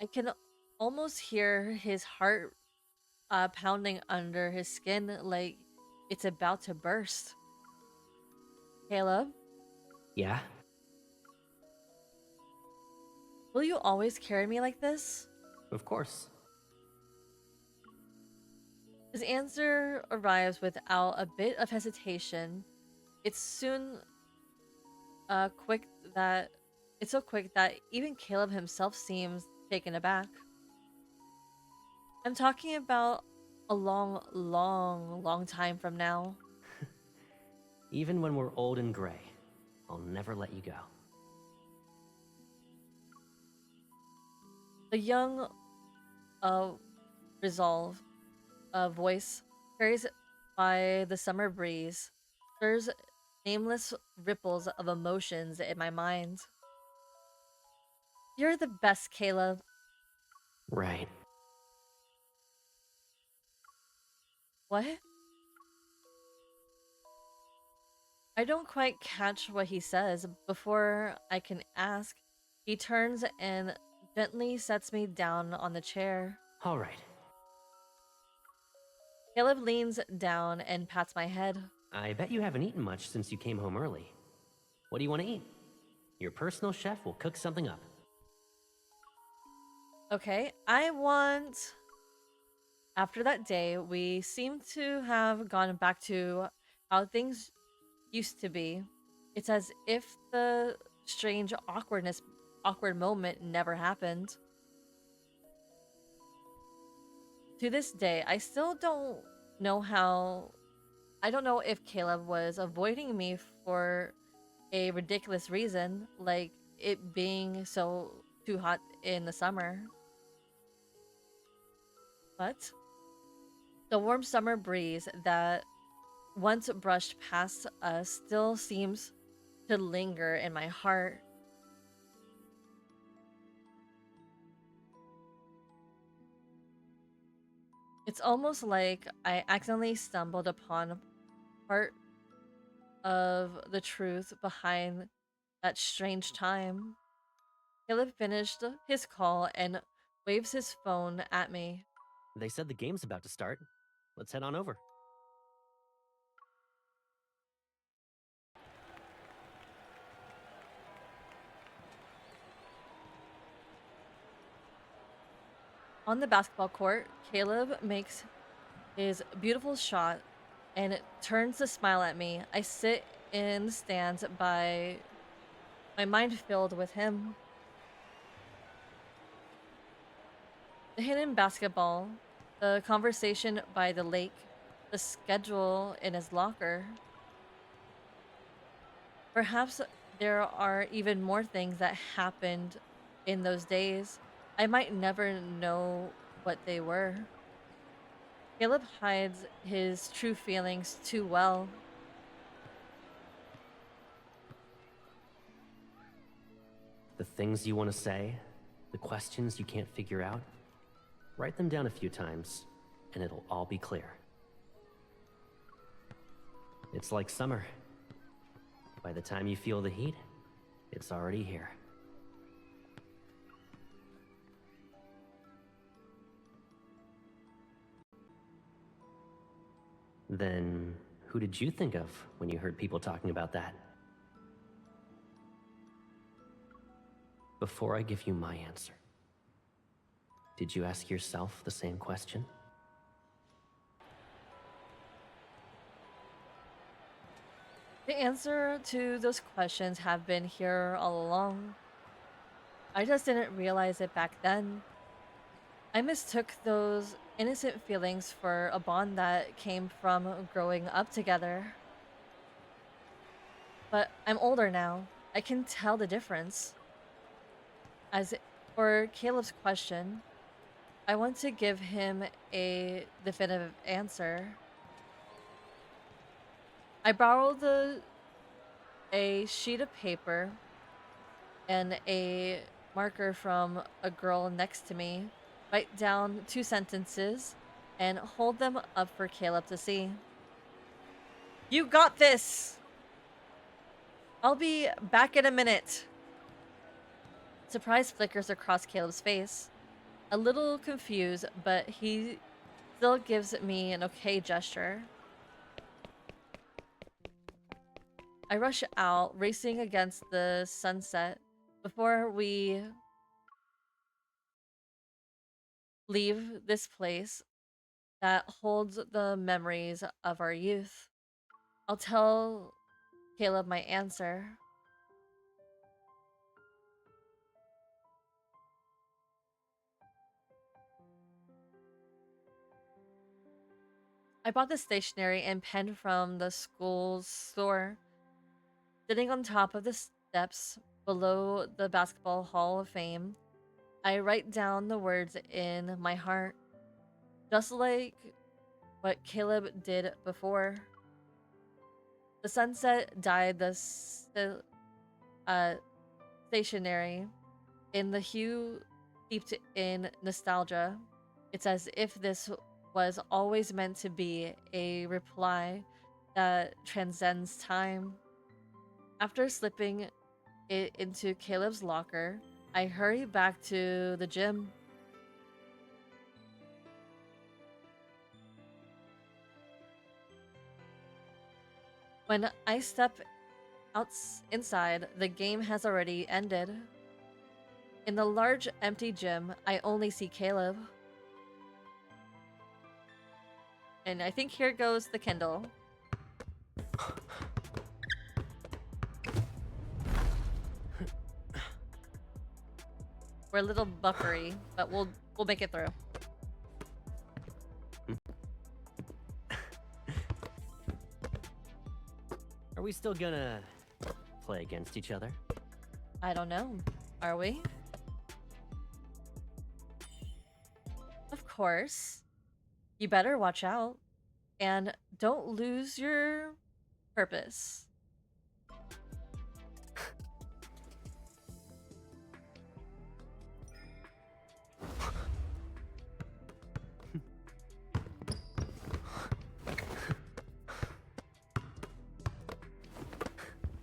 I can almost hear his heart pounding under his skin like it's about to burst. Caleb, Yeah? will you always carry me like this? Of course. His answer arrives without a bit of hesitation. It's soon quick that it's so quick that even Caleb himself seems taken aback. I'm talking about a long, long, long time from now. Even when we're old and gray, I'll never let you go. The young uh resolve voice carries by the summer breeze stirs nameless ripples of emotions in my mind. You're the best, Caleb. Right. What? I don't quite catch what he says. Before I can ask, he turns and gently sets me down on the chair. All right. Caleb leans down and pats my head. I bet you haven't eaten much since you came home early. What do you want to eat? Your personal chef will cook something up. Okay, I want. After that day, we seem to have gone back to how things used to be. It's as if the strange awkward moment never happened. To this day, I still don't know how. I don't know if Caleb was avoiding me for a ridiculous reason, like it being so too hot in the summer. But the warm summer breeze that once brushed past us still seems to linger in my heart. It's almost like I accidentally stumbled upon part of the truth behind that strange time. Caleb finished his call and waves his phone at me. They said the game's about to start. Let's head on over. On the basketball court, Caleb makes his beautiful shot and turns to smile at me. I sit in the stands by my mind filled with him. The hidden basketball, the conversation by the lake, the schedule in his locker. Perhaps there are even more things that happened in those days. I might never know what they were. Caleb hides his true feelings too well. The things you want to say, the questions you can't figure out, write them down a few times, and it'll all be clear. It's like summer. By the time you feel the heat, it's already here. Then, who did you think of when you heard people talking about that? Before I give you my answer, did you ask yourself the same question? The answer to those questions have been here all along. I just didn't realize it back then. I mistook those innocent feelings for a bond that came from growing up together. But I'm older now. I can tell the difference. As for Caleb's question, I want to give him a definitive answer. I borrowed a sheet of paper and a marker from a girl next to me, write down 2 sentences, and hold them up for Caleb to see. You got this! I'll be back in a minute. Surprise flickers across Caleb's face. A little confused, but he still gives me an okay gesture. I rush out, racing against the sunset before we leave this place that holds the memories of our youth. I'll tell Caleb my answer. I bought the stationery and pen from the school's store. Sitting on top of the steps below the Basketball Hall of Fame, I write down the words in my heart, just like what Caleb did before. The sunset dyed the stationery in the hue steeped in nostalgia. It's as if this was always meant to be a reply that transcends time. After slipping it into Caleb's locker, I hurry back to the gym. When I step inside, the game has already ended. In the large, empty gym, I only see Caleb. And I think here goes the Kindle. We're a little buffery, but we'll make it through. Are we still gonna play against each other? I don't know. Are we? Of course. You better watch out. And don't lose your purpose.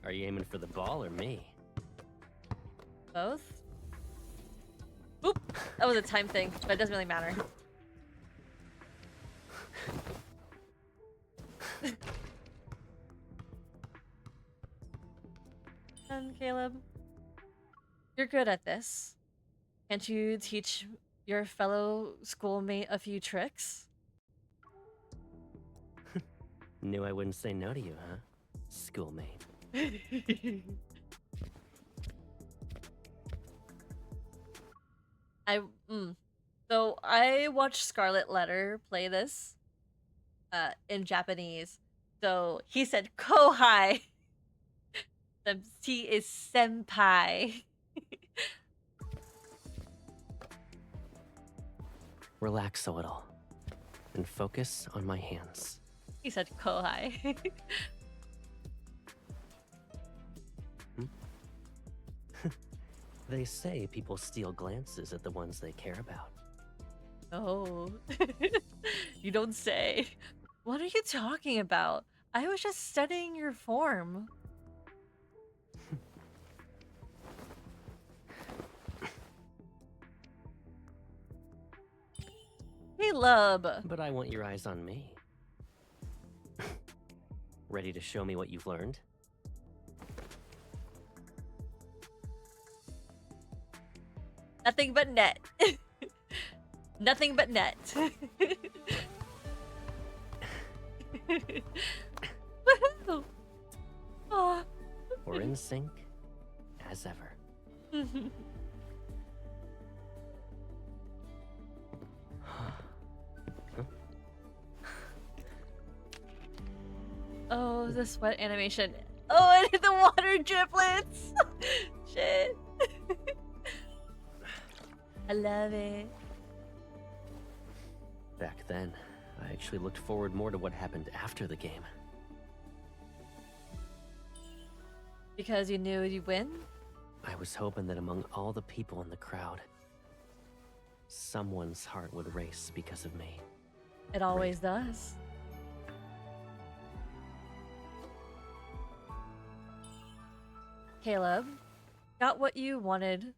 Are you aiming for the ball or me? Both? Oop! That was a time thing, but it doesn't really matter. And Caleb, you're good at this. Can't you teach your fellow schoolmate a few tricks? Knew I wouldn't say no to you, huh? Schoolmate. I So I watched Scarlet Letter play this in Japanese. So he said kohai. The T is senpai. Relax a little and focus on my hands. He said kohai. They say people steal glances at the ones they care about. Oh. You don't say. What are you talking about? I was just studying your form. Caleb! But I want your eyes on me. Ready to show me what you've learned? Nothing but net. Nothing but net. Woohoo! Oh. We're in sync as ever. Oh, the sweat animation. Oh, and the water driplets! Shit. I love it. Back then, I actually looked forward more to what happened after the game. Because you knew you'd win? I was hoping that among all the people in the crowd, someone's heart would race because of me. It always does. Caleb, got what you wanted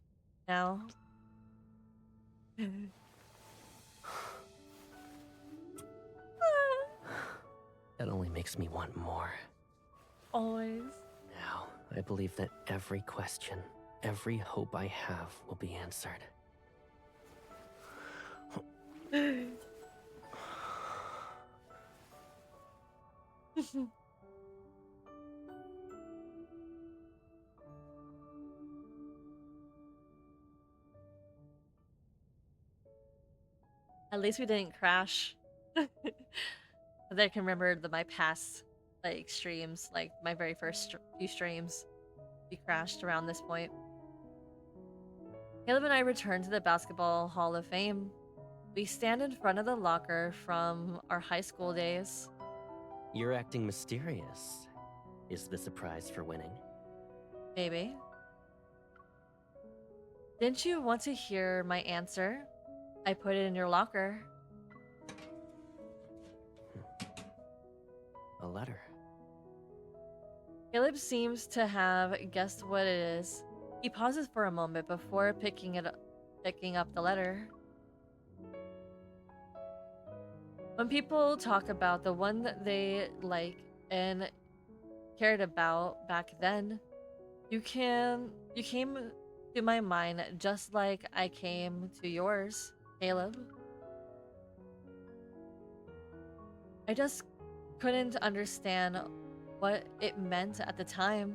now. That only makes me want more. Always. Now, I believe that every question, every hope I have will be answered. At least we didn't crash. I can remember my past like streams, like my very first few streams. We crashed around this point. Caleb and I returned to the Basketball Hall of Fame. We stand in front of the locker from our high school days. You're acting mysterious. Is this a prize for winning? Maybe. Didn't you want to hear my answer? I put it in your locker. A letter. Caleb seems to have guessed what it is. He pauses for a moment before picking up the letter. When people talk about the one that they like and cared about back then, you came to my mind just like I came to yours, Caleb. I just couldn't understand what it meant at the time.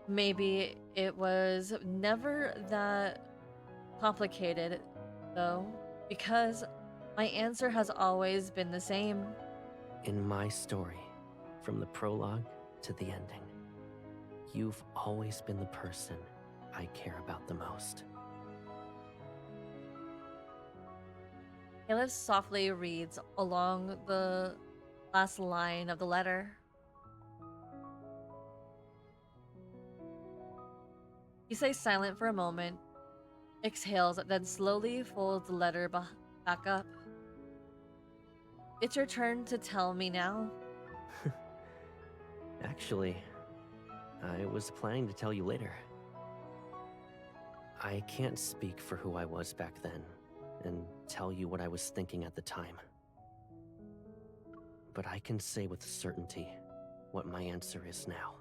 Maybe it was never that complicated, though, because my answer has always been the same. In my story, from the prologue to the ending, you've always been the person I care about the most. Caleb softly reads along the last line of the letter. He stays silent for a moment, exhales, then slowly folds the letter back up. It's your turn to tell me now. Actually, I was planning to tell you later. I can't speak for who I was back then and tell you what I was thinking at the time. But I can say with certainty what my answer is now.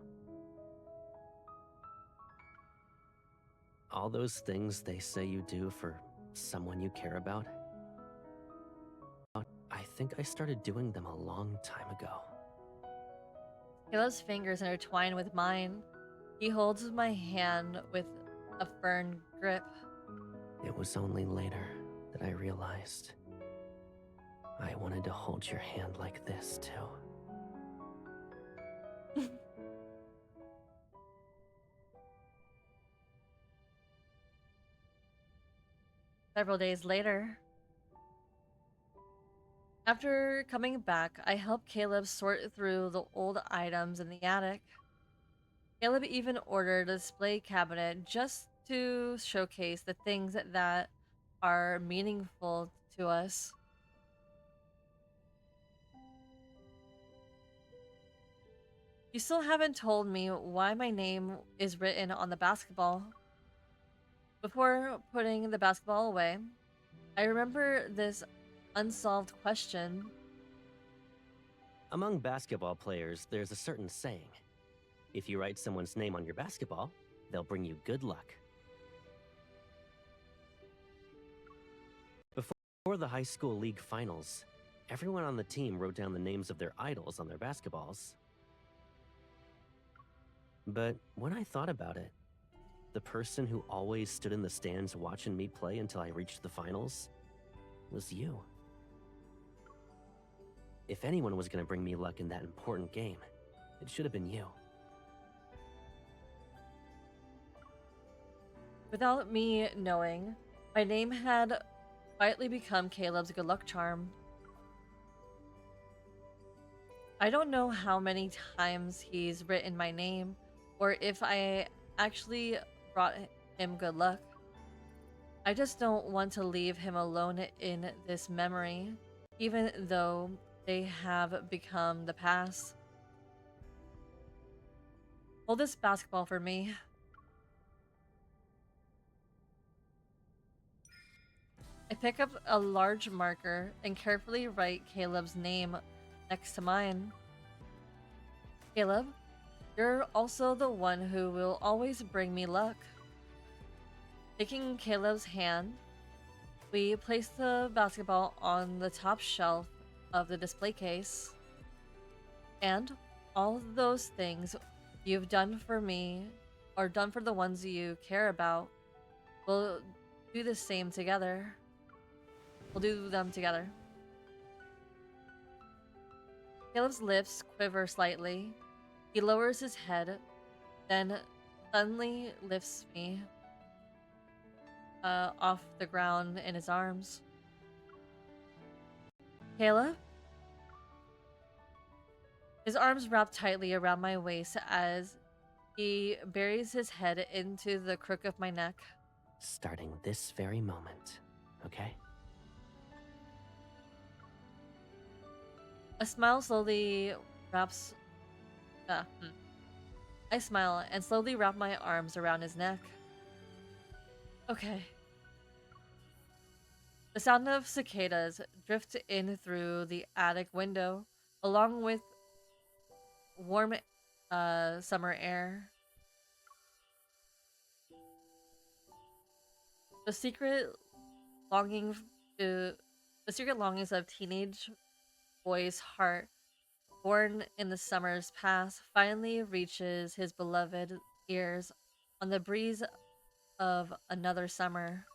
All those things they say you do for someone you care about, I think I started doing them a long time ago. Caleb's fingers intertwine with mine. He holds my hand with a firm grip. It was only later that I realized I wanted to hold your hand like this, too. Several days later, after coming back, I helped Caleb sort through the old items in the attic. Caleb even ordered a display cabinet just to showcase the things that are meaningful to us. You still haven't told me why my name is written on the basketball. Before putting the basketball away, I remember this unsolved question. Among basketball players, there's a certain saying. If you write someone's name on your basketball, they'll bring you good luck. Before the high school league finals, everyone on the team wrote down the names of their idols on their basketballs. But when I thought about it, the person who always stood in the stands watching me play until I reached the finals was you. If anyone was going to bring me luck in that important game, it should have been you. Without me knowing, my name had quietly become Caleb's good luck charm. I don't know how many times he's written my name, or if I actually brought him good luck. I just don't want to leave him alone in this memory, even though they have become the past. Hold this basketball for me. I pick up a large marker and carefully write Caleb's name next to mine. Caleb, you're also the one who will always bring me luck. Taking Caleb's hand, we place the basketball on the top shelf of the display case. And all those things you've done for me, or done for the ones you care about, we'll do the same together. We'll do them together. Caleb's lips quiver slightly. He lowers his head, then suddenly lifts me off the ground in his arms. Caleb? His arms wrap tightly around my waist as he buries his head into the crook of my neck. Starting this very moment, okay? A smile slowly wraps. I smile and slowly wrap my arms around his neck. Okay. The sound of cicadas drift in through the attic window, along with warm summer air. The secret longing to the secret longings of teenage boy's heart, born in the summer's past, finally reaches his beloved ears on the breeze of another summer.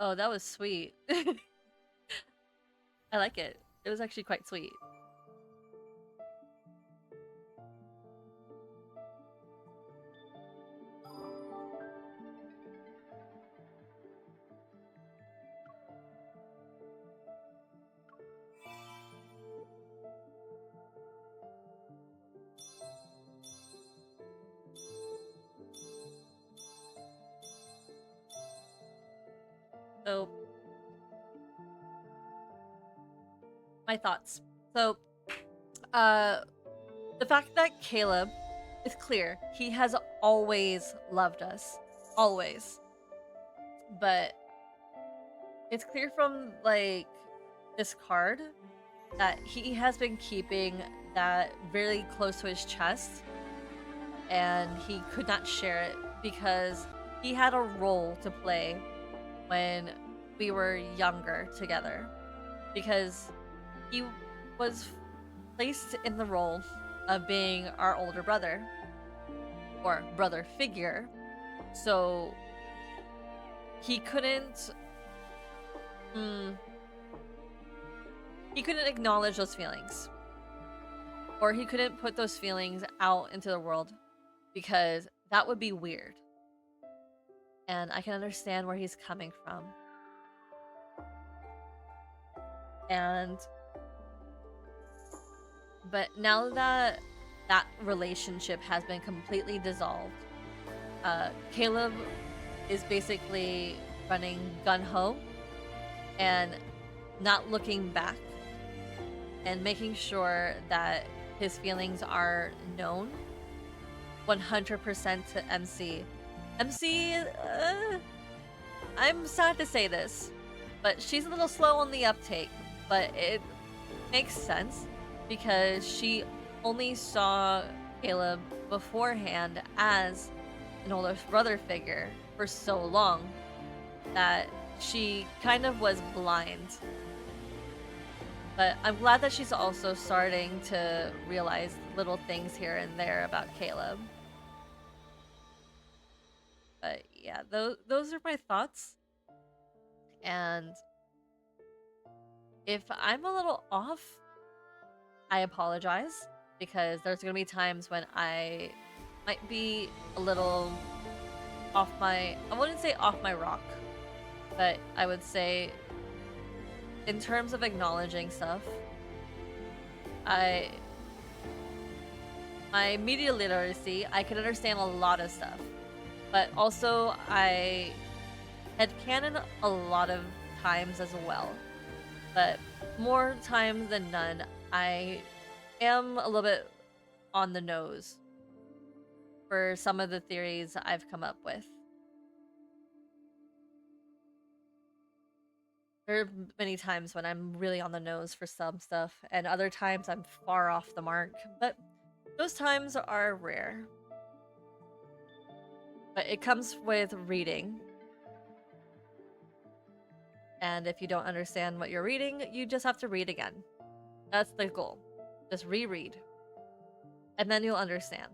Oh, that was sweet. I like it. It was actually quite sweet. So, my thoughts. So, the fact that Caleb is clear, he has always loved us. Always. But it's clear from, like, this card that he has been keeping that really close to his chest, and he could not share it because he had a role to play when we were younger together, because he was placed in the role of being our older brother or brother figure, so he couldn't acknowledge those feelings, or he couldn't put those feelings out into the world because that would be weird. And I can understand where he's coming from. But now that that relationship has been completely dissolved, Caleb is basically running gun-ho and not looking back and making sure that his feelings are known 100% to MC. MC, I'm sad to say this, but she's a little slow on the uptake, but it makes sense because she only saw Caleb beforehand as an older brother figure for so long that she kind of was blind. But I'm glad that she's also starting to realize little things here and there about Caleb. But yeah, those are my thoughts. And if I'm a little off, I apologize, because there's going to be times when I might be a little off my, I wouldn't say off my rock, but I would say in terms of acknowledging stuff, I my media literacy, I can understand a lot of stuff. But also I headcanon a lot of times as well. But more times than none, I am a little bit on the nose for some of the theories I've come up with. There are many times when I'm really on the nose for some stuff, and other times I'm far off the mark, but those times are rare. But it comes with reading. And if you don't understand what you're reading, you just have to read again. That's the goal. Just reread. And then you'll understand.